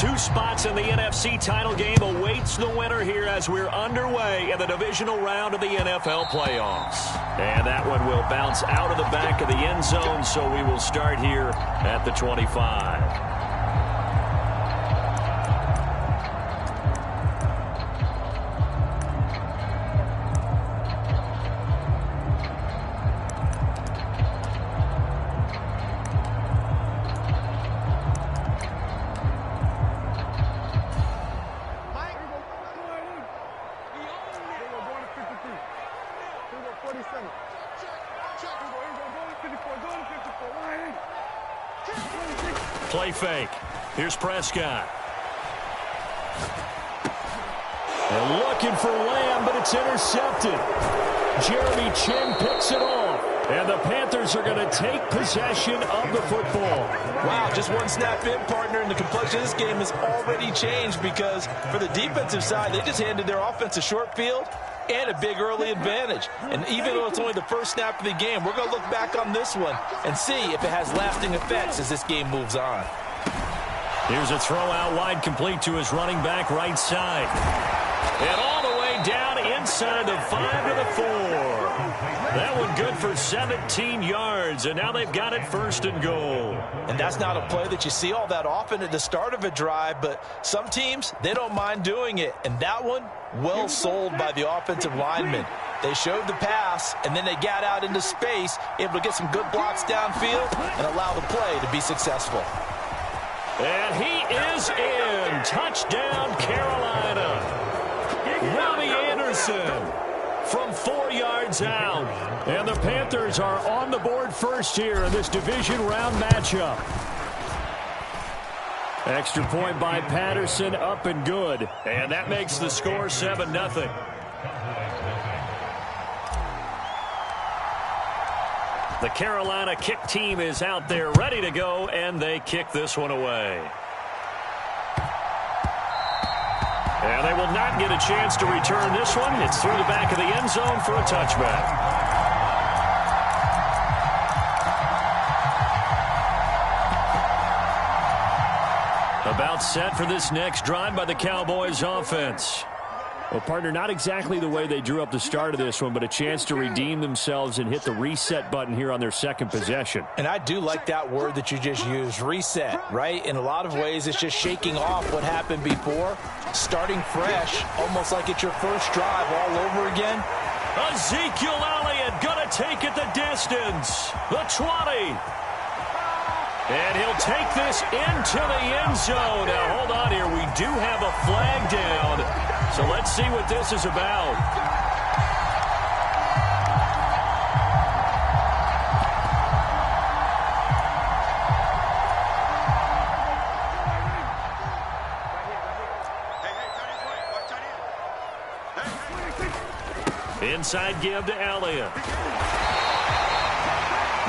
Two spots in the NFC title game awaits the winner here as we're underway in the divisional round of the NFL playoffs. And that one will bounce out of the back of the end zone, so we will start here at the 25. Play fake. Here's Prescott. And looking for Lamb, but it's intercepted. Jeremy Chin picks it off. And the Panthers are going to take possession of the football. Wow, just one snap in, partner, and the complexion of this game has already changed because for the defensive side, they just handed their offense a short field and a big early advantage. And even though it's only the first snap of the game, we're going to look back on this one and see if it has lasting effects as this game moves on. Here's a throw out wide, complete to his running back right side. And all the way down inside the 5 to the 4. That one good for 17 yards, and now they've got it 1st and goal. And that's not a play that you see all that often at the start of a drive, but some teams, they don't mind doing it. And that one, well sold by the offensive lineman. They showed the pass, and then they got out into space, able to get some good blocks downfield and allow the play to be successful. And he is in. Touchdown, Carolina. Robbie Anderson from 4 yards out. And the Panthers are on the board first here in this division round matchup. Extra point by Patterson, up and good. And that makes the score 7-0. The Carolina kick team is out there ready to go, and they kick this one away. And they will not get a chance to return this one. It's through the back of the end zone for a touchback. About set for this next drive by the Cowboys offense. Well, partner, not exactly the way they drew up the start of this one, but a chance to redeem themselves and hit the reset button here on their second possession. And I do like that word that you just used, reset, right? In a lot of ways, it's just shaking off what happened before, starting fresh, almost like it's your first drive all over again. Ezekiel Elliott gonna take it the distance. The 20. And he'll take this into the end zone. Now, hold on here. We do have a flag down. So let's see what this is about. Inside give to Elliott.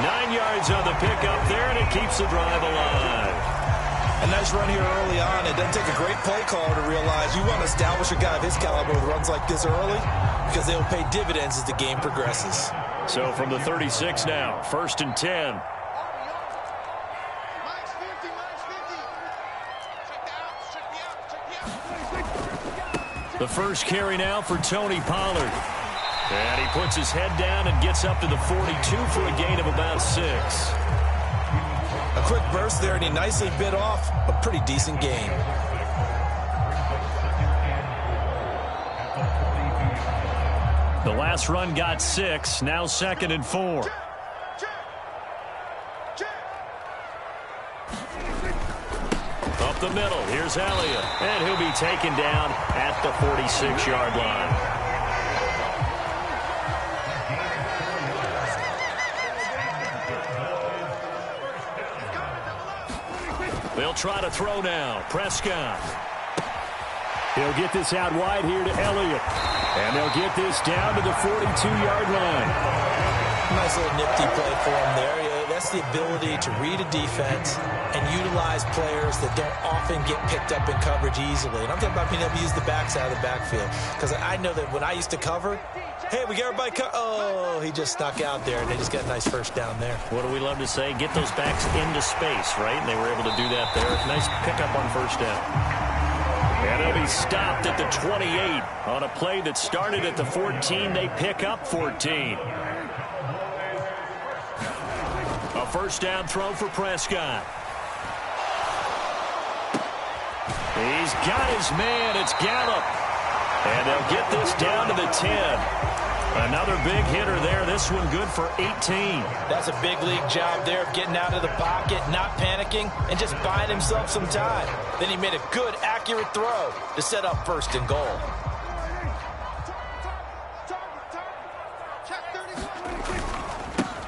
9 yards on the pickup there, and it keeps the drive alive. A nice run here early on. It doesn't take a great play caller to realize you want to establish a guy of his caliber with runs like this early because they will pay dividends as the game progresses. So from the 36 now, 1st and 10. The first carry now for Tony Pollard. And he puts his head down and gets up to the 42 for a gain of about 6. A quick burst there, and he nicely bit off a pretty decent gain. The last run got 6, now 2nd and 4. Up the middle, here's Elliott, and he'll be taken down at the 46-yard line. They'll try to throw now. Prescott. He'll get this out wide here to Elliott. And they'll get this down to the 42-yard line. Nice little nifty play for him there. that's the ability to read a defense and utilize players that don't often get picked up in coverage easily. And I'm talking about being able to use the backside of the backfield. Because I know that when I used to cover, hey, we got everybody oh, he just snuck out there, and they just got a nice first down there. What do we love to say? Get those backs into space, right? And they were able to do that there. Nice pickup on first down. And he'll be stopped at the 28 on a play that started at the 14. They pick up 14. A first down throw for Prescott. He's got his man. It's Gallup. And they'll get this down to the 10. Another big hitter there. This one good for 18. That's a big league job there of getting out of the pocket, not panicking, and just buying himself some time. Then he made a good, accurate throw to set up first and goal.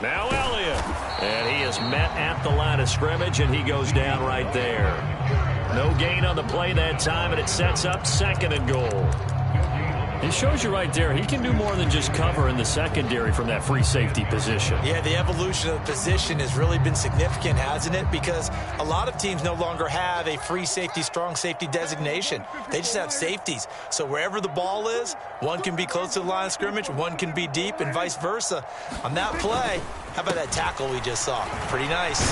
Now Elliott. And he is met at the line of scrimmage, and he goes down right there. No gain on the play that time, and it sets up second and goal. It shows you right there, he can do more than just cover in the secondary from that free safety position. Yeah, the evolution of the position has really been significant, hasn't it? Because a lot of teams no longer have a free safety, strong safety designation. They just have safeties. So wherever the ball is, one can be close to the line of scrimmage, one can be deep, and vice versa. On that play, how about that tackle we just saw? Pretty nice.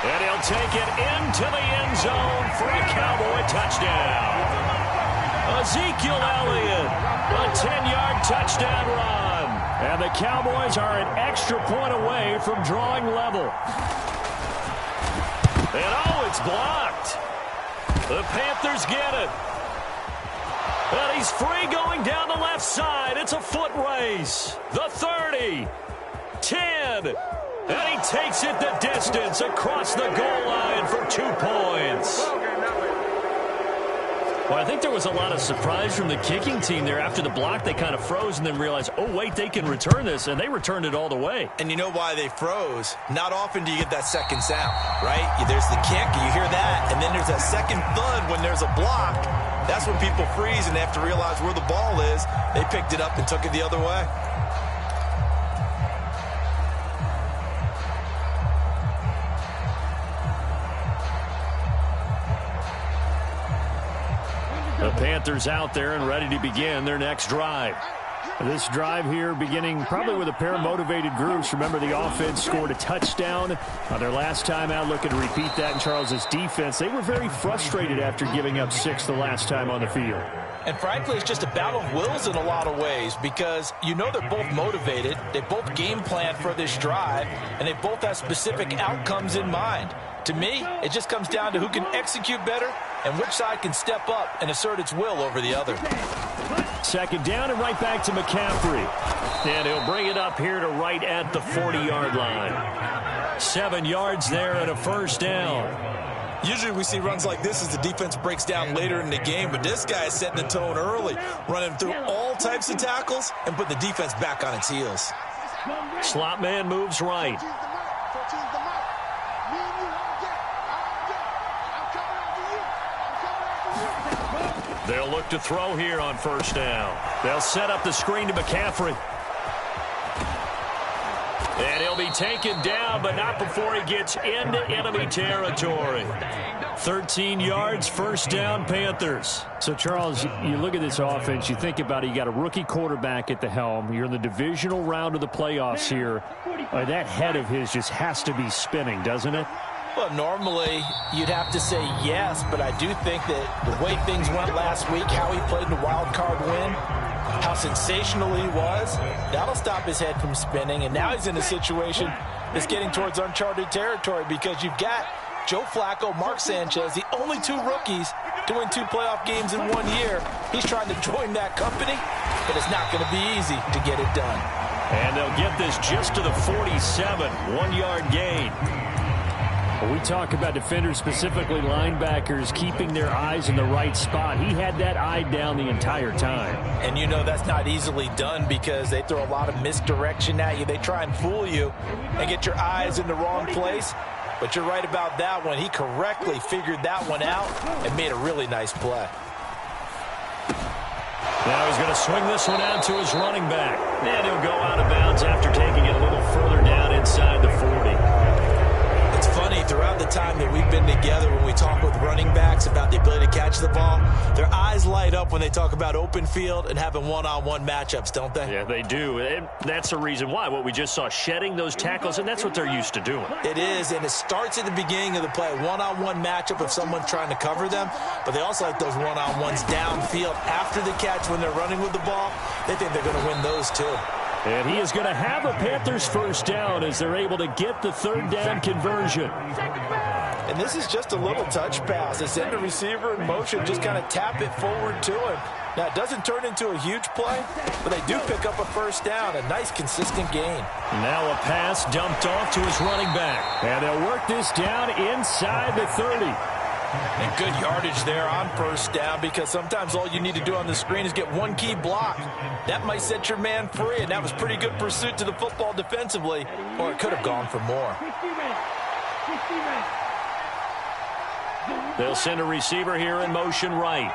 And he'll take it into the end zone for a Cowboy touchdown. Ezekiel Elliott, a 10-yard touchdown run. And the Cowboys are an extra point away from drawing level. And oh, it's blocked. The Panthers get it. And he's free going down the left side. It's a foot race. The 30, 10, and he takes it the distance across the goal line for 2 points. Well, I think there was a lot of surprise from the kicking team there. After the block, they kind of froze and then realized, oh, wait, they can return this, and they returned it all the way. And you know why they froze? Not often do you get that second sound, right? There's the kick, you hear that, and then there's that second thud when there's a block. That's when people freeze and they have to realize where the ball is. They picked it up and took it the other way. The Panthers out there and ready to begin their next drive. This drive here beginning probably with a pair of motivated groups. Remember, the offense scored a touchdown on their last time out, looking to repeat that in Charles's defense. They were very frustrated after giving up 6 the last time on the field. And frankly, it's just a battle of wills in a lot of ways because you know they're both motivated. They both game plan for this drive, and they both have specific outcomes in mind. To me, it just comes down to who can execute better and which side can step up and assert its will over the other. Second down and right back to McCaffrey. And he'll bring it up here to right at the 40-yard line. 7 yards there and a first down. Usually we see runs like this as the defense breaks down later in the game, but this guy is setting the tone early, running through all types of tackles and putting the defense back on its heels. Slot man moves right. They'll look to throw here on first down. They'll set up the screen to McCaffrey. And he'll be taken down, but not before he gets into enemy territory. 13 yards, first down, Panthers. So, Charles, you look at this offense, you think about it, you got a rookie quarterback at the helm. You're in the divisional round of the playoffs here. That head of his just has to be spinning, doesn't it? Well, normally you'd have to say yes, but I do think that the way things went last week, how he played in the wild card win, how sensational he was, that'll stop his head from spinning. And now he's in a situation that's getting towards uncharted territory because you've got Joe Flacco, Mark Sanchez, the only 2 rookies to win 2 playoff games in 1 year. He's trying to join that company, but it's not going to be easy to get it done. And they'll get this just to the 47, 1-yard gain. When we talk about defenders, specifically linebackers, keeping their eyes in the right spot. He had that eye down the entire time. And you know that's not easily done because they throw a lot of misdirection at you. They try and fool you and get your eyes in the wrong place. But you're right about that one. He correctly figured that one out and made a really nice play. Now he's going to swing this one out to his running back. And he'll go out of bounds after taking it a little further down inside the 40. It's funny, throughout the time that we've been together, when we talk with running backs about the ability to catch the ball, their eyes light up when they talk about open field and having one-on-one matchups, don't they? Yeah, they do. And that's the reason why. What we just saw, shedding those tackles, and that's what they're used to doing. It is, and it starts at the beginning of the play. One-on-one matchup if someone's trying to cover them, but they also like those one-on-ones downfield after the catch when they're running with the ball. They think they're going to win those too. And he is going to have a Panthers first down as they're able to get the third down conversion. And this is just a little touch pass. They send the receiver in motion, just kind of tap it forward to him. Now, it doesn't turn into a huge play, but they do pick up a first down, a nice, consistent gain. Now a pass dumped off to his running back. And they'll work this down inside the 30. And good yardage there on first down, because sometimes all you need to do on the screen is get one key block. That might set your man free, and that was pretty good pursuit to the football defensively, or it could have gone for more. They'll send a receiver here in motion right.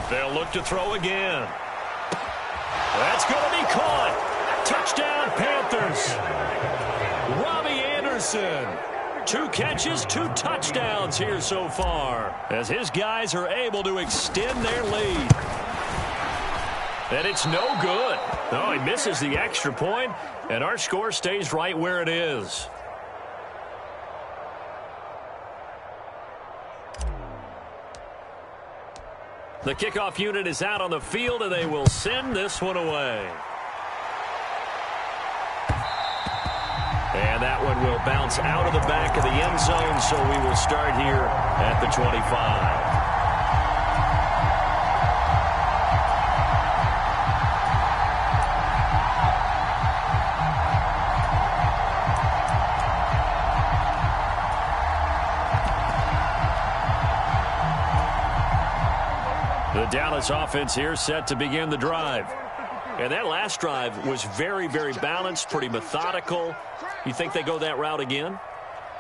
They'll look to throw again. That's going to be caught. Touchdown, Panthers. Robbie Anderson. 2 catches, 2 touchdowns here so far, as his guys are able to extend their lead. And it's no good. Oh, he misses the extra point, and our score stays right where it is. The kickoff unit is out on the field, and they will send this one away. And that one will bounce out of the back of the end zone, so we will start here at the 25. The Dallas offense here set to begin the drive. And that last drive was very, very balanced, pretty methodical. You think they go that route again?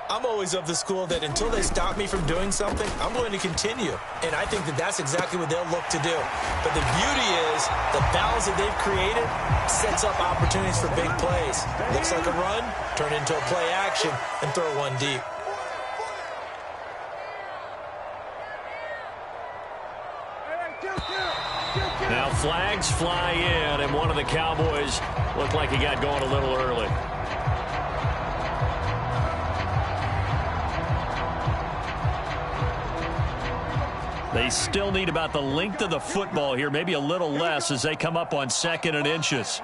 I'm always of the school that until they stop me from doing something, I'm going to continue. And I think that that's exactly what they'll look to do. But the beauty is the balance that they've created sets up opportunities for big plays. Looks like a run, turn into a play action, and throw one deep. Now flags fly in, and one of the Cowboys looked like he got going a little early. They still need about the length of the football here, maybe a little less as they come up on 2nd and inches.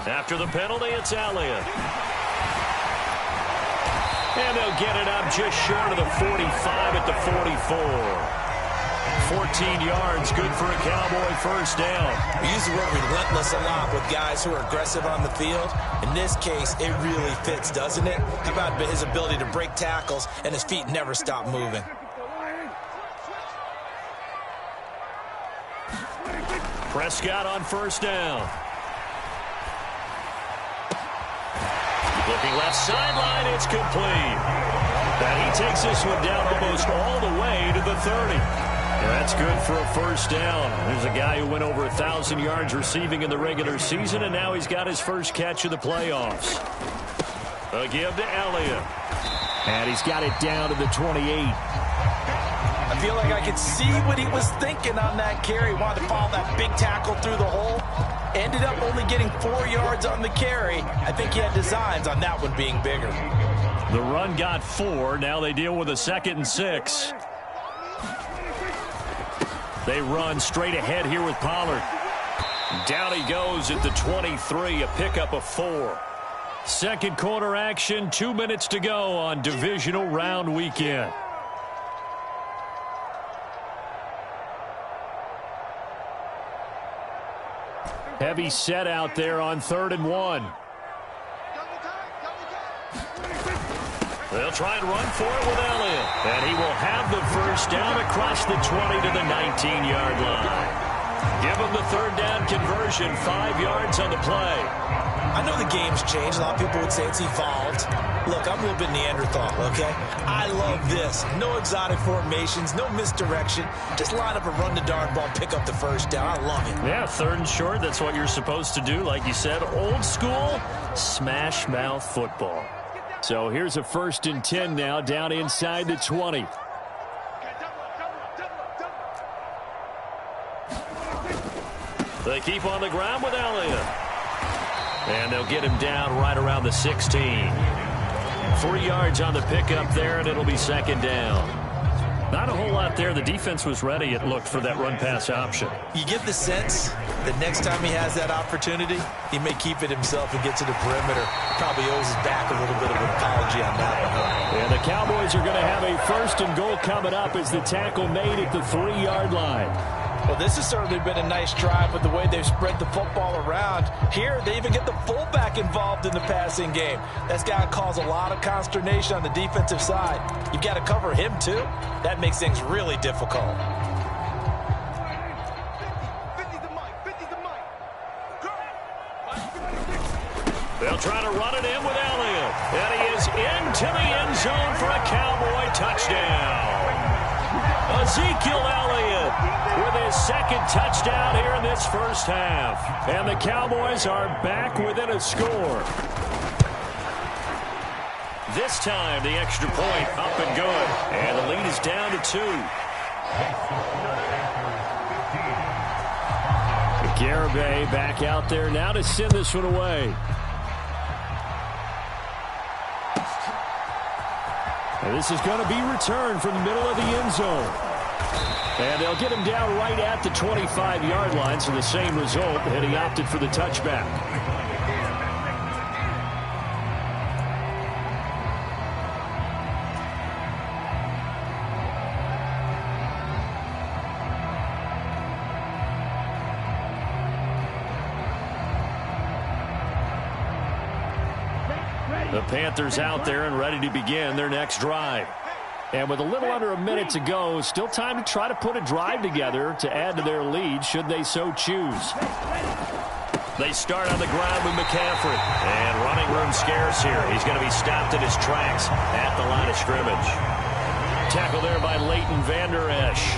After the penalty, it's Elliott. And they'll get it up just short of the 45 at the 44. 14 yards, good for a Cowboy first down. We use the word relentless a lot with guys who are aggressive on the field. In this case, it really fits, doesn't it? How about his ability to break tackles and his feet never stop moving? Prescott on first down. Looking left sideline, it's complete. And he takes this one down almost all the way to the 30. That's good for a first down. There's a guy who went over 1,000 yards receiving in the regular season, and now he's got his first catch of the playoffs. A give to Elliott. And he's got it down to the 28. I feel like I could see what he was thinking on that carry. Wanted to follow that big tackle through the hole. Ended up only getting 4 yards on the carry. I think he had designs on that one being bigger. The run got 4. Now they deal with a 2nd and 6. They run straight ahead here with Pollard. Down he goes at the 23, a pickup of 4. Second quarter action, 2 minutes to go on divisional round weekend. Heavy set out there on 3rd and 1. They'll try and run for it with Elliott. And he will have the first down across the 20 to the 19-yard line. Give him the 3rd down conversion, 5 yards on the play. I know the game's changed. A lot of people would say it's evolved. Look, I'm a little bit Neanderthal, okay? I love this. No exotic formations, no misdirection. Just line up and run the darn ball, pick up the first down. I love it. Yeah, 3rd and short, that's what you're supposed to do. Like you said, old school, smash mouth football. So here's a 1st and 10 now, down inside the 20. They keep on the ground with Elliott. And they'll get him down right around the 16. 3 yards on the pickup there, and it'll be 2nd down. Not a whole lot there. The defense was ready, it looked, for that run-pass option. You get the sense that next time he has that opportunity, he may keep it himself and get to the perimeter. Probably owes his back a little bit of an apology on that one. And the Cowboys are going to have a 1st and goal coming up as the tackle made at the 3-yard line. Well, this has certainly been a nice drive with the way they've spread the football around. Here, they even get the fullback involved in the passing game. That's got to cause a lot of consternation on the defensive side. You've got to cover him, too. That makes things really difficult. They'll try to run it in with Elliott. And he is into the end zone for a Cowboy touchdown. Ezekiel Elliott with his 2nd touchdown here in this first half. And the Cowboys are back within a score. This time the extra point up and good. And the lead is down to 2. Garibay back out there now to send this one away. And this is going to be returned from the middle of the end zone. And they'll get him down right at the 25-yard line, so the same result, and he opted for the touchback. The Panthers out there and ready to begin their next drive. And with a little under a minute to go, still time to try to put a drive together to add to their lead should they so choose. They start on the ground with McCaffrey. And running room scarce here. He's going to be stopped in his tracks at the line of scrimmage. Tackle there by Leighton Vander Esch.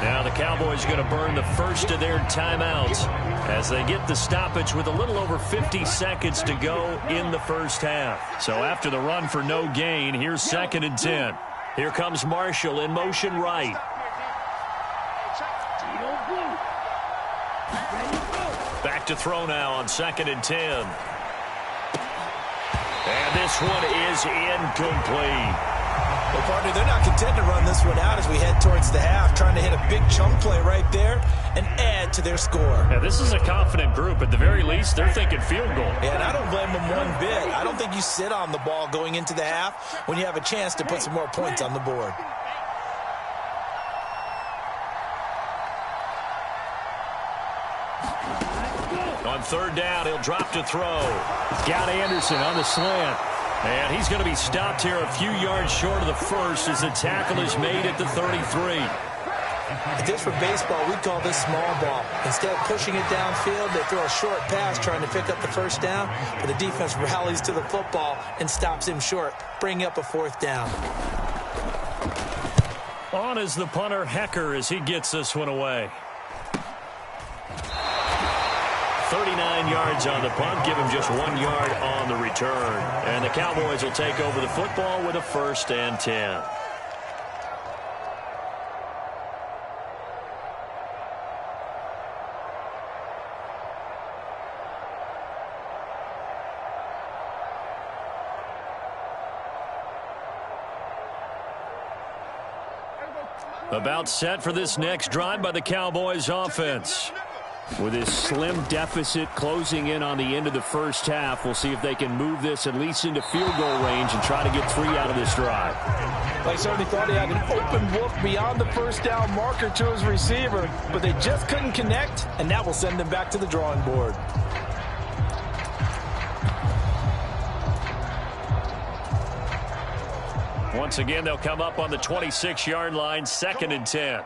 Now the Cowboys are going to burn the first of their timeouts as they get the stoppage with a little over 50 seconds to go in the first half. So after the run for no gain, here's 2nd and 10. Here comes Marshall in motion right. Back to throw now on 2nd and 10. And this one is incomplete. Well, partner, they're not content to run this one out as we head towards the half, trying to hit a big chunk play right there and add to their score. Now, this is a confident group. At the very least, they're thinking field goal. Yeah, and I don't blame them one bit. I don't think you sit on the ball going into the half when you have a chance to put some more points on the board. On 3rd down, he'll drop to throw. Got Anderson on the slant. And he's going to be stopped here a few yards short of the first as the tackle is made at the 33. If this were baseball, we'd call this small ball. Instead of pushing it downfield, they throw a short pass trying to pick up the first down, but the defense rallies to the football and stops him short, bringing up a 4th down. On is the punter, Hecker, as he gets this one away. 39 yards on the punt, give him just 1 yard on the return. And the Cowboys will take over the football with a 1st and 10. About set for this next drive by the Cowboys offense. With this slim deficit closing in on the end of the first half, we'll see if they can move this at least into field goal range and try to get 3 out of this drive. I certainly thought he had an open look beyond the first down marker to his receiver, but they just couldn't connect, and that will send them back to the drawing board. Once again, they'll come up on the 26-yard line, 2nd and 10.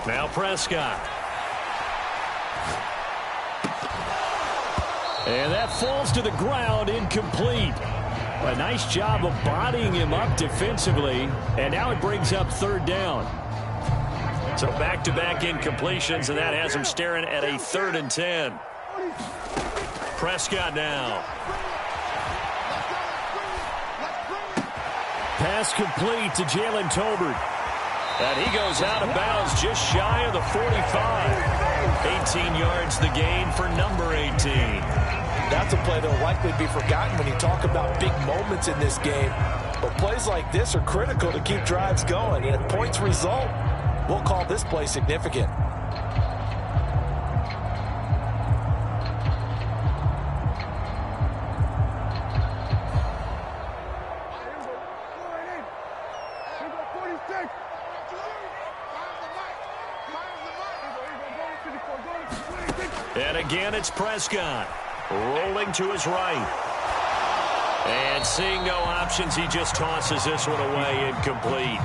Now Prescott. And that falls to the ground, incomplete. A nice job of bodying him up defensively, and now it brings up third down. So back-to-back incompletions, and that has him staring at a 3rd and 10. Prescott now. Pass complete to Jalen Tolbert. And he goes out of bounds just shy of the 45. 18 yards the gain for number 18. That's a play that will likely be forgotten when you talk about big moments in this game. But plays like this are critical to keep drives going. And if points result, we'll call this play significant. And again, it's Prescott. Rolling to his right. And seeing no options, he just tosses this one away, incomplete.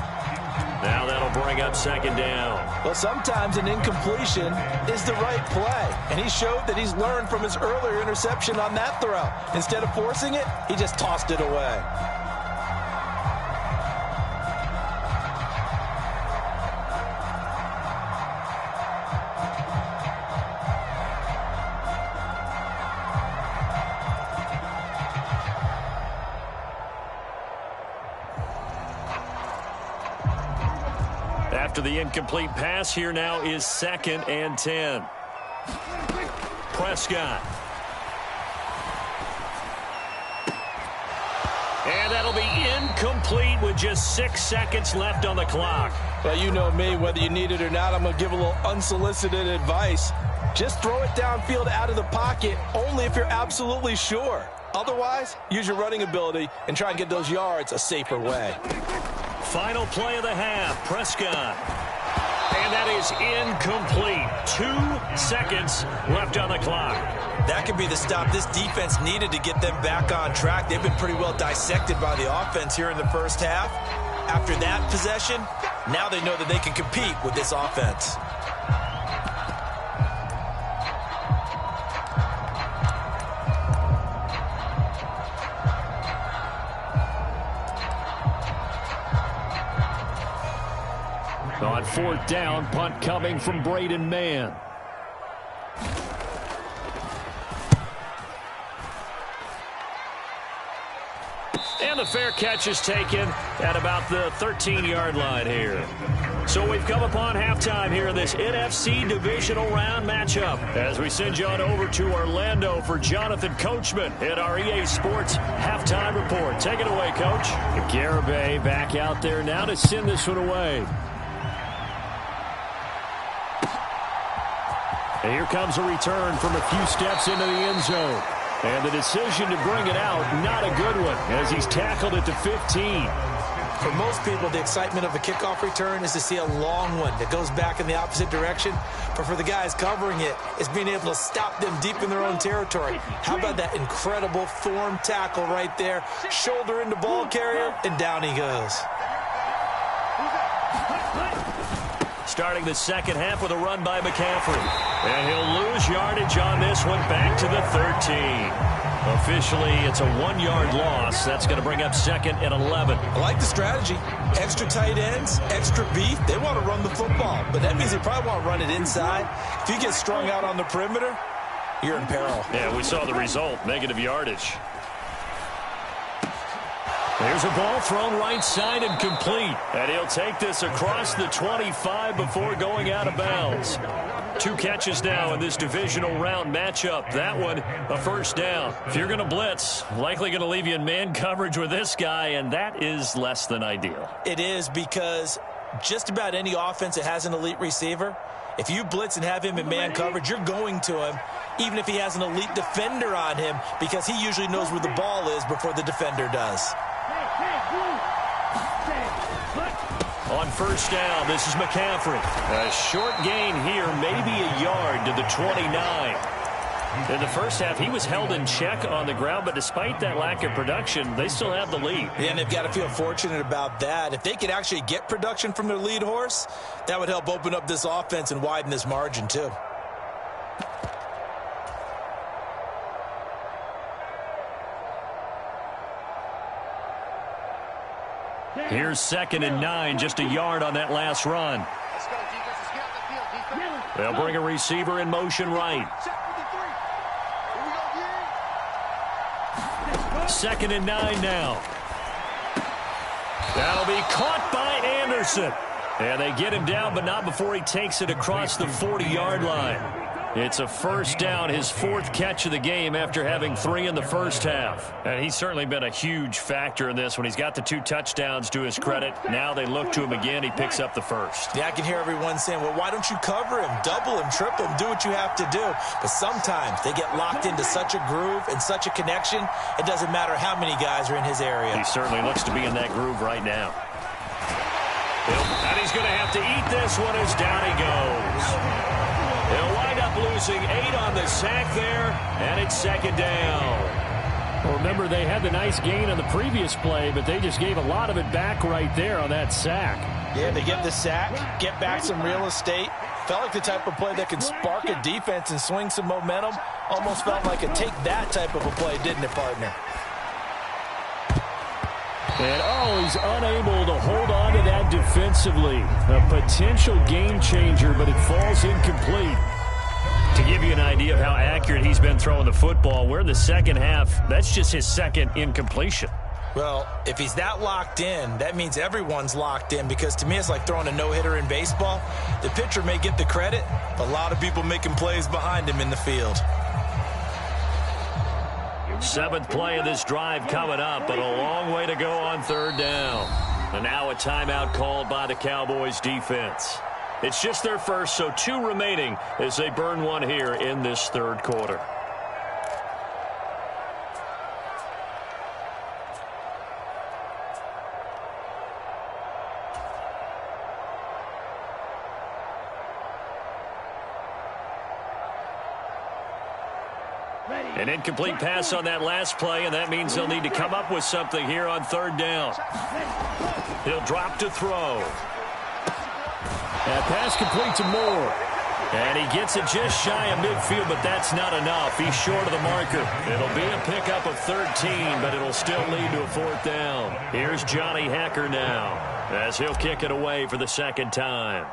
Now that'll bring up 2nd down. Well, sometimes an incompletion is the right play. And he showed that he's learned from his earlier interception on that throw. Instead of forcing it, he just tossed it away. After the incomplete pass, here now is 2nd and 10. Prescott. And that'll be incomplete with just 6 seconds left on the clock. Well, you know me, whether you need it or not, I'm going to give a little unsolicited advice. Just throw it downfield out of the pocket only if you're absolutely sure. Otherwise, use your running ability and try and get those yards a safer way. Final play of the half, Prescott. And that is incomplete. 2 seconds left on the clock. That could be the stop this defense needed to get them back on track. They've been pretty well dissected by the offense here in the first half. After that possession, now they know that they can compete with this offense. On 4th down, punt coming from Braden Mann. And the fair catch is taken at about the 13-yard line here. So we've come upon halftime here in this NFC divisional round matchup as we send you on over to Orlando for Jonathan Coachman in our EA Sports halftime report. Take it away, Coach. Garibay back out there now to send this one away. And here comes a return from a few steps into the end zone. And the decision to bring it out, not a good one, as he's tackled at the 15. For most people, the excitement of a kickoff return is to see a long one that goes back in the opposite direction. But for the guys covering it, it's being able to stop them deep in their own territory. How about that incredible form tackle right there? Shoulder into ball carrier, and down he goes. Starting the second half with a run by McCaffrey. And he'll lose yardage on this one back to the 13. Officially, it's a 1-yard loss. That's going to bring up 2nd and 11. I like the strategy. Extra tight ends, extra beef. They want to run the football, but that means they probably want to run it inside. If you get strung out on the perimeter, you're in peril. Yeah, we saw the result, negative yardage. There's a ball thrown right side and complete. And he'll take this across the 25 before going out of bounds. 2 catches now in this divisional round matchup. That one, a first down. If you're going to blitz, likely going to leave you in man coverage with this guy, and that is less than ideal. It is, because just about any offense that has an elite receiver, if you blitz and have him in man coverage, you're going to him, even if he has an elite defender on him, because he usually knows where the ball is before the defender does. On first down, this is McCaffrey. A short gain here, maybe a yard to the 29. In the first half, he was held in check on the ground, but despite that lack of production, they still have the lead. Yeah, and they've got to feel fortunate about that. If they could actually get production from their lead horse, that would help open up this offense and widen this margin too. Here's 2nd and 9, just a yard on that last run. They'll bring a receiver in motion right. 2nd and 9 now. That'll be caught by Anderson. And they get him down, but not before he takes it across the 40-yard line. It's a first down, his 4th catch of the game after having 3 in the first half. And he's certainly been a huge factor in this when he's got the 2 touchdowns to his credit. Now they look to him again. He picks up the first. Yeah, I can hear everyone saying, well, why don't you cover him, double him, triple him, do what you have to do. But sometimes they get locked into such a groove and such a connection, it doesn't matter how many guys are in his area. He certainly looks to be in that groove right now. And he's going to have to eat this one as down he goes. He'll wind up losing 8 on the sack there, and it's 2nd down. Well, remember, they had the nice gain on the previous play, but they just gave a lot of it back right there on that sack. Yeah, they get the sack, get back some real estate. Felt like the type of play that can spark a defense and swing some momentum. Almost felt like a take that type of a play, didn't it, partner? And, he's unable to hold on to that defensively. A potential game changer, but it falls incomplete. To give you an idea of how accurate he's been throwing the football, we're in the second half. That's just his 2nd incompletion. Well, if he's that locked in, that means everyone's locked in, because to me it's like throwing a no-hitter in baseball. The pitcher may get the credit, but a lot of people making plays behind him in the field. 7th play of this drive coming up, but a long way to go on 3rd down. And now a timeout called by the Cowboys defense. It's just their first, so 2 remaining as they burn one here in this 3rd quarter. An incomplete pass on that last play, and that means they'll need to come up with something here on 3rd down. He'll drop to throw. That pass complete to Moore. And he gets it just shy of midfield, but that's not enough. He's short of the marker. It'll be a pickup of 13, but it'll still lead to a 4th down. Here's Johnny Hacker now, as he'll kick it away for the 2nd time.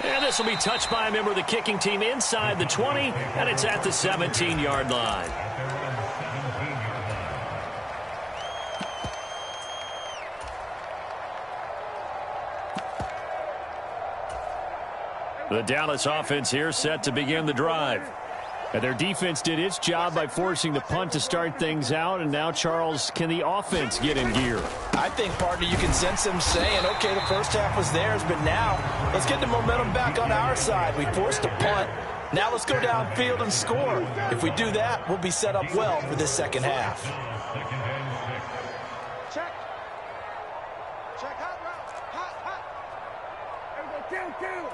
And this will be touched by a member of the kicking team inside the 20, and it's at the 17-yard line. The Dallas offense here set to begin the drive. And their defense did its job by forcing the punt to start things out, and now, Charles, can the offense get in gear? I think, partner, you can sense them saying, okay, the first half was theirs, but now let's get the momentum back on our side. We forced a punt. Now let's go downfield and score. If we do that, we'll be set up well for this 2nd half. Check. Check. Hot route. Hot. There we go. Two.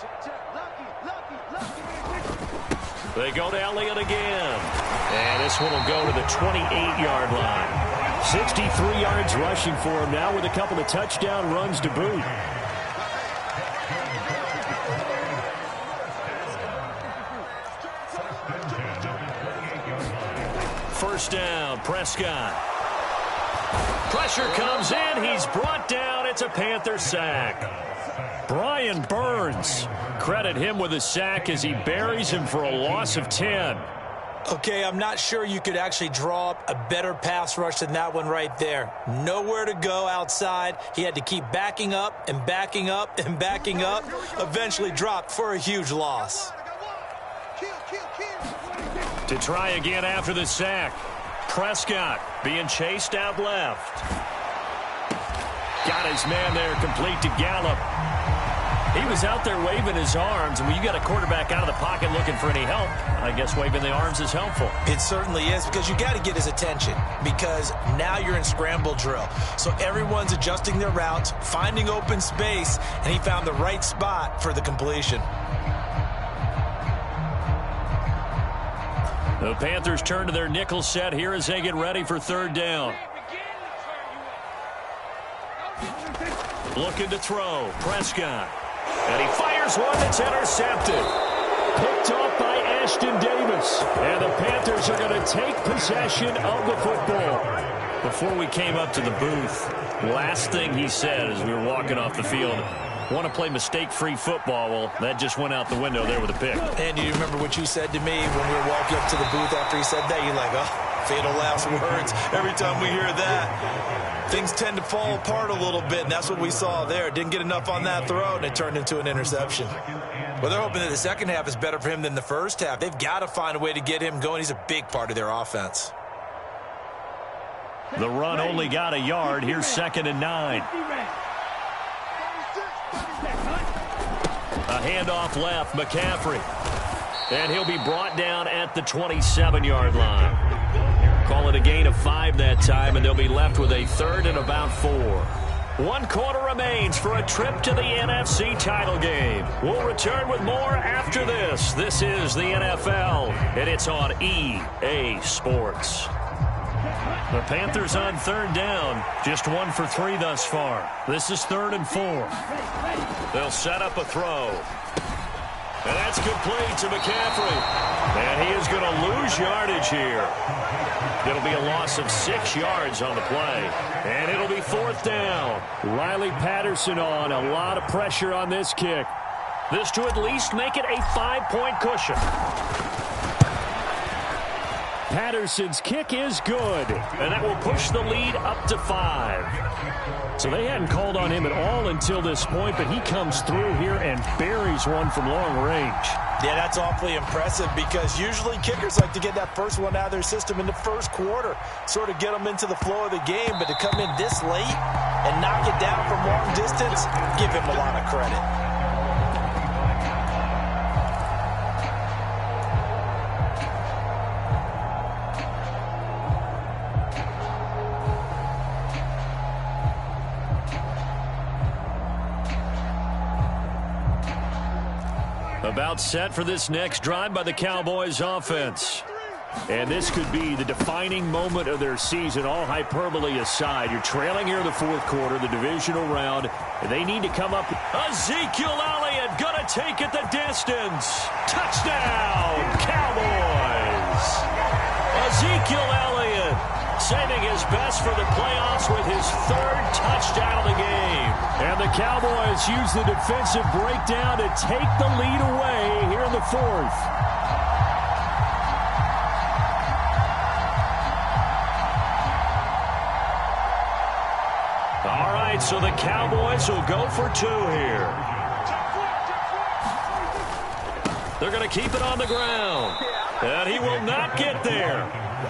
Check. They go to Elliott again. And this one will go to the 28-yard line. 63 yards rushing for him now with a couple of touchdown runs to boot. First down, Prescott. Pressure comes in. He's brought down. It's a Panther sack. Brian Burns, credit him with a sack as he buries him for a loss of 10. Okay, I'm not sure you could actually draw up a better pass rush than that one right there. Nowhere to go outside. He had to keep backing up and backing up and backing up. Eventually dropped for a huge loss. To try again after the sack. Prescott being chased out left. Got his man there complete to Gallup. He was out there waving his arms, and when you got a quarterback out of the pocket looking for any help, I guess waving the arms is helpful. It certainly is, because you got to get his attention, because now you're in scramble drill. So everyone's adjusting their routes, finding open space, and he found the right spot for the completion. The Panthers turn to their nickel set here as they get ready for 3rd down. Looking to throw. Prescott. And he fires one that's intercepted. Picked off by Ashton Davis. And the Panthers are going to take possession of the football. Before we came up to the booth, last thing he said as we were walking off the field, want to play mistake-free football. Well, that just went out the window there with a pick. And you remember what you said to me when we were walking up to the booth after he said that? You're like, oh, fatal last words. Every time we hear that, things tend to fall apart a little bit, and that's what we saw there. Didn't get enough on that throw, and it turned into an interception. Well, they're hoping that the second half is better for him than the first half. They've got to find a way to get him going. He's a big part of their offense. The run only got a yard. Here's 2nd and 9. A handoff left, McCaffrey. And he'll be brought down at the 27-yard line. Call it a gain of 5 that time, and they'll be left with a 3rd and about 4. 1 quarter remains for a trip to the NFC title game. We'll return with more after this. This is the NFL, and it's on EA Sports. The Panthers on 3rd down. Just 1 for 3 thus far. This is 3rd and 4. They'll set up a throw. And that's complete to McCaffrey. And he is going to lose yardage here. It'll be a loss of 6 yards on the play. And it'll be 4th down. Riley Patterson on. A lot of pressure on this kick. This to at least make it a 5-point cushion. Patterson's kick is good. And that will push the lead up to 5. So they hadn't called on him at all until this point, but he comes through here and buries one from long range. Yeah, that's awfully impressive because usually kickers like to get that first one out of their system in the first quarter, sort of get them into the flow of the game, but to come in this late and knock it down from long distance, give him a lot of credit. About set for this next drive by the Cowboys offense. And this could be the defining moment of their season, all hyperbole aside. You're trailing here in the 4th quarter, the divisional round, and they need to come up. Ezekiel Elliott gonna take it the distance. Touchdown, Cowboys. Ezekiel Elliott saving his best for the playoffs with his 3rd touchdown of the game. And the Cowboys use the defensive breakdown to take the lead away here in the 4th. All right, so the Cowboys will go for 2 here. They're going to keep it on the ground. And he will not get there.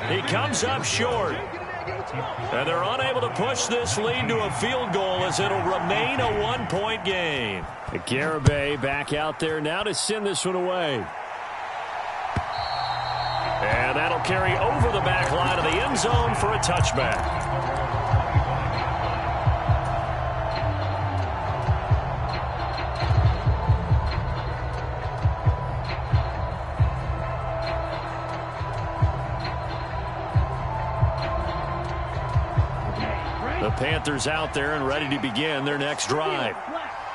He comes up short. And they're unable to push this lead to a field goal as it'll remain a 1-point game. Garibay back out there now to send this one away. And that'll carry over the back line of the end zone for a touchback. The Panthers out there and ready to begin their next drive.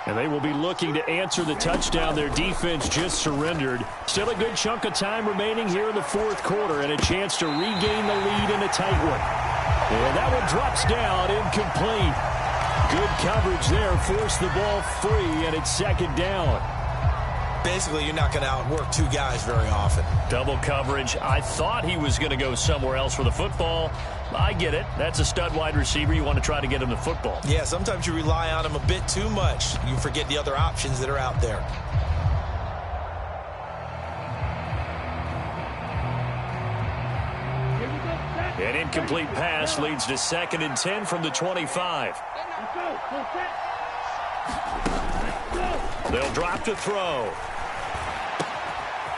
And they will be looking to answer the touchdown their defense just surrendered. Still a good chunk of time remaining here in the 4th quarter and a chance to regain the lead in a tight one. And that one drops down, incomplete. Good coverage there, forced the ball free, and it's 2nd down. Basically, you're not going to outwork 2 guys very often. Double coverage. I thought he was going to go somewhere else for the football. I get it. That's a stud wide receiver. You want to try to get him the football. Yeah, sometimes you rely on him a bit too much. You forget the other options that are out there. An incomplete pass leads to 2nd and 10 from the 25. They'll drop to throw.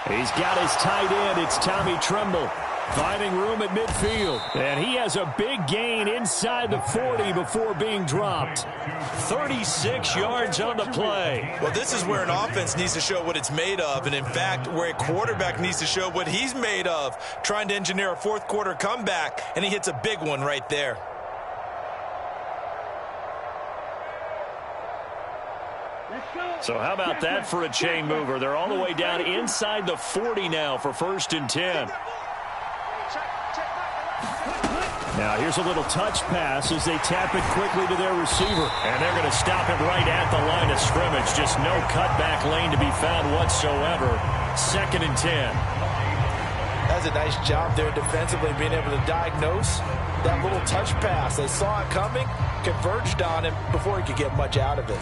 He's got his tight end. It's Tommy Tremble finding room at midfield. And he has a big gain inside the 40 before being dropped. 36 yards on the play. Well, this is where an offense needs to show what it's made of. And, in fact, where a quarterback needs to show what he's made of, trying to engineer a 4th quarter comeback. And he hits a big one right there. Let's go. So how about that for a chain mover? They're all the way down inside the 40 now for 1st and 10. Now here's a little touch pass as they tap it quickly to their receiver. And they're going to stop it right at the line of scrimmage. Just no cutback lane to be found whatsoever. 2nd and 10. That's a nice job there defensively, being able to diagnose that little touch pass. They saw it coming, converged on him before he could get much out of it.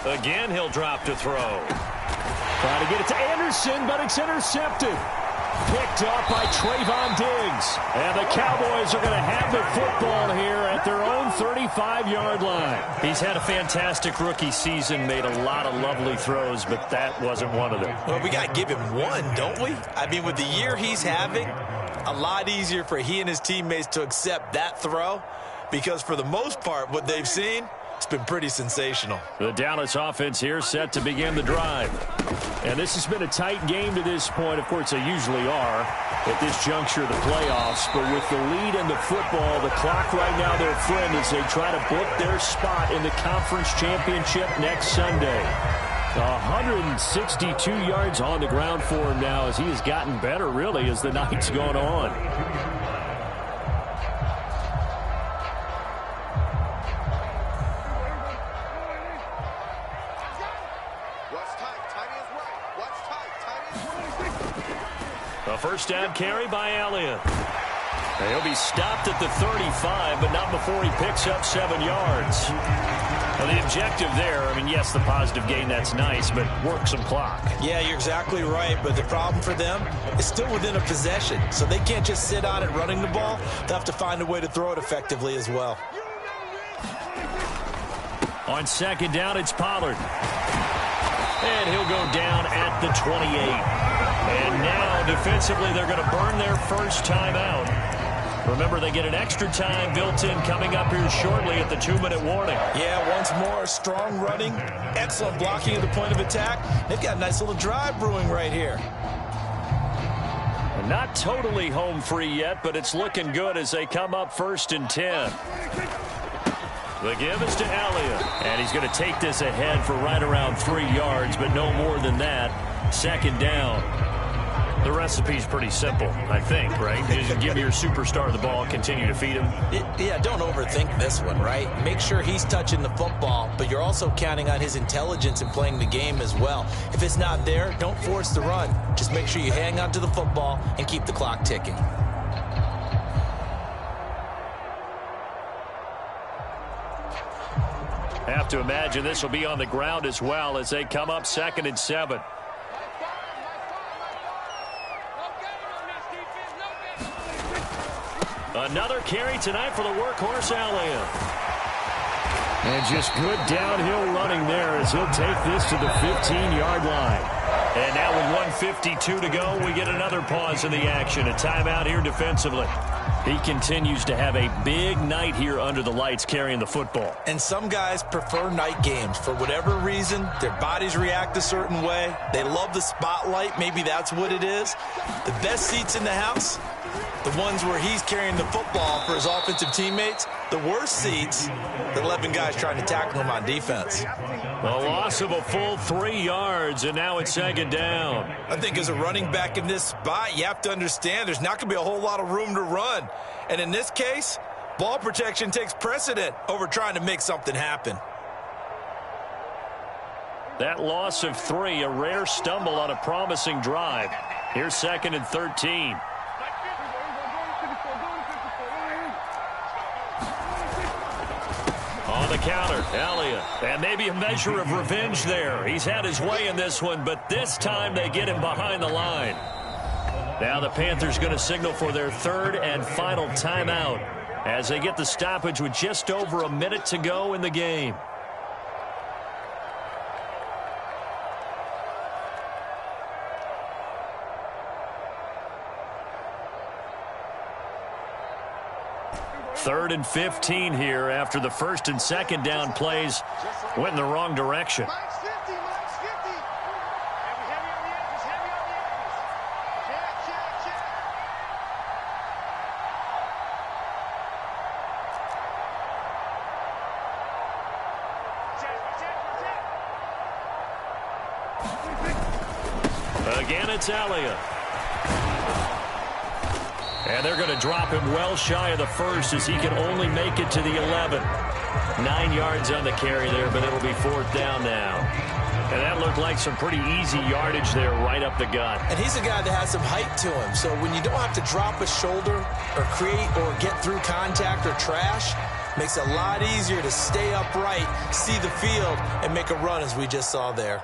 Again, he'll drop to throw. Trying to get it to Anderson, but it's intercepted. Picked up by Trayvon Diggs. And the Cowboys are going to have the football here at their own 35-yard line. He's had a fantastic rookie season, made a lot of lovely throws, but that wasn't one of them. Well, we got to give him one, don't we? I mean, with the year he's having, a lot easier for he and his teammates to accept that throw, because for the most part, what they've seen, it's been pretty sensational. The Dallas offense here set to begin the drive. And this has been a tight game to this point. Of course, they usually are at this juncture of the playoffs. But with the lead in the football, the clock right now their friend as they try to book their spot in the conference championship next Sunday. 162 yards on the ground for him now as he has gotten better, really, as the night's gone on. A first down carry by Elliott. He'll be stopped at the 35, but not before he picks up 7 yards. Well, the objective there, I mean, yes, the positive gain, that's nice, but work some clock. Yeah, you're exactly right, but the problem for them is still within a possession, so they can't just sit on it running the ball. They'll have to find a way to throw it effectively as well. On 2nd down, it's Pollard. And he'll go down at the 28. And now, defensively, they're going to burn their first timeout. Remember, they get an extra time built in coming up here shortly at the 2-minute warning. Yeah, once more, strong running, excellent blocking at the point of attack. They've got a nice little drive brewing right here. Not totally home free yet, but it's looking good as they come up 1st and 10. The give is to Elliott. And he's going to take this ahead for right around 3 yards, but no more than that. 2nd down. The recipe's pretty simple, I think, right? Just give your superstar the ball and continue to feed him. Yeah, don't overthink this one, right? Make sure he's touching the football, but you're also counting on his intelligence in playing the game as well. If it's not there, don't force the run. Just make sure you hang on to the football and keep the clock ticking. Have to imagine this will be on the ground as well as they come up 2nd and 7. Another carry tonight for the workhorse Elliott. And just good downhill running there as he'll take this to the 15-yard line. And now with 1:52 to go, we get another pause in the action. A timeout here defensively. He continues to have a big night here under the lights carrying the football. And some guys prefer night games. For whatever reason, their bodies react a certain way. They love the spotlight. Maybe that's what it is. The best seats in the house, the ones where he's carrying the football for his offensive teammates. The worst seats, the 11 guys trying to tackle him on defense. A loss of a full 3 yards, and now it's 2nd down. I think as a running back in this spot, you have to understand there's not going to be a whole lot of room to run. And in this case, ball protection takes precedent over trying to make something happen. That loss of 3, a rare stumble on a promising drive. Here's 2nd and 13. On the counter, Elliott. And maybe a measure of revenge there. He's had his way in this one, but this time they get him behind the line. Now the Panthers going to signal for their 3rd and final timeout as they get the stoppage with just over a minute to go in the game. 3rd and 15 here after the first and second down plays went in the wrong direction. Mike's 50, Mike's 50. Heavy on the edges, heavy on the edges. Check. Again, it's Elliott. And they're going to drop him well shy of the first as he can only make it to the 11. 9 yards on the carry there, but it'll be 4th down now. And that looked like some pretty easy yardage there right up the gut. And he's a guy that has some height to him. So when you don't have to drop a shoulder or create or get through contact or trash, makes it a lot easier to stay upright, see the field, and make a run as we just saw there.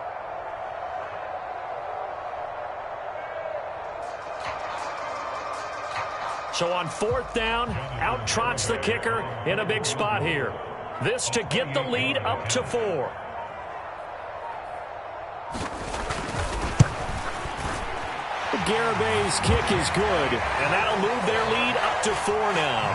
So on 4th down, out trots the kicker in a big spot here. This to get the lead up to 4. Garabay's kick is good, and that'll move their lead up to 4 now.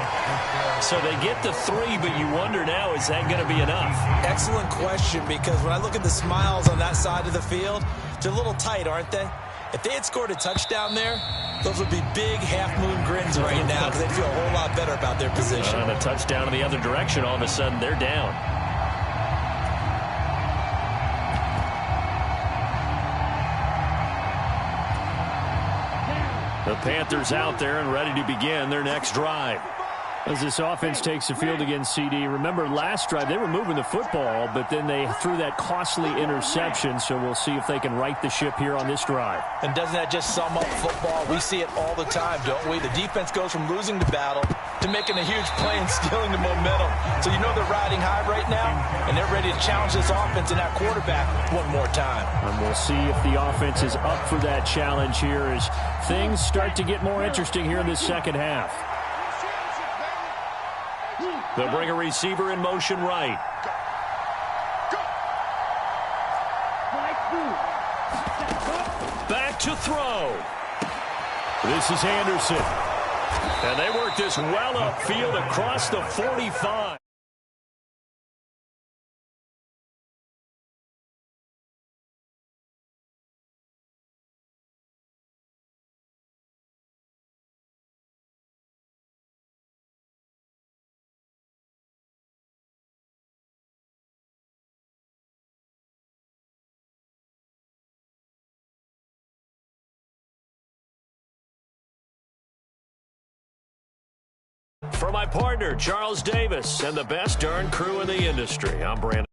So they get to 3, but you wonder now, is that going to be enough? Excellent question, because when I look at the smiles on that side of the field, they're a little tight, aren't they? If they had scored a touchdown there, those would be big half-moon grins right now because they'd feel a whole lot better about their position. And a touchdown in the other direction, all of a sudden they're down. The Panthers out there and ready to begin their next drive. As this offense takes the field against CD, remember last drive they were moving the football, but then they threw that costly interception, so we'll see if they can right the ship here on this drive. And doesn't that just sum up football? We see it all the time, don't we? The defense goes from losing the battle to making a huge play and stealing the momentum. So you know they're riding high right now, and they're ready to challenge this offense and that quarterback one more time. And we'll see if the offense is up for that challenge here as things start to get more interesting here in this second half. They'll bring a receiver in motion right. Back to throw. This is Anderson. And they work this well upfield across the 45. For my partner, Charles Davis, and the best darn crew in the industry, I'm Brandon.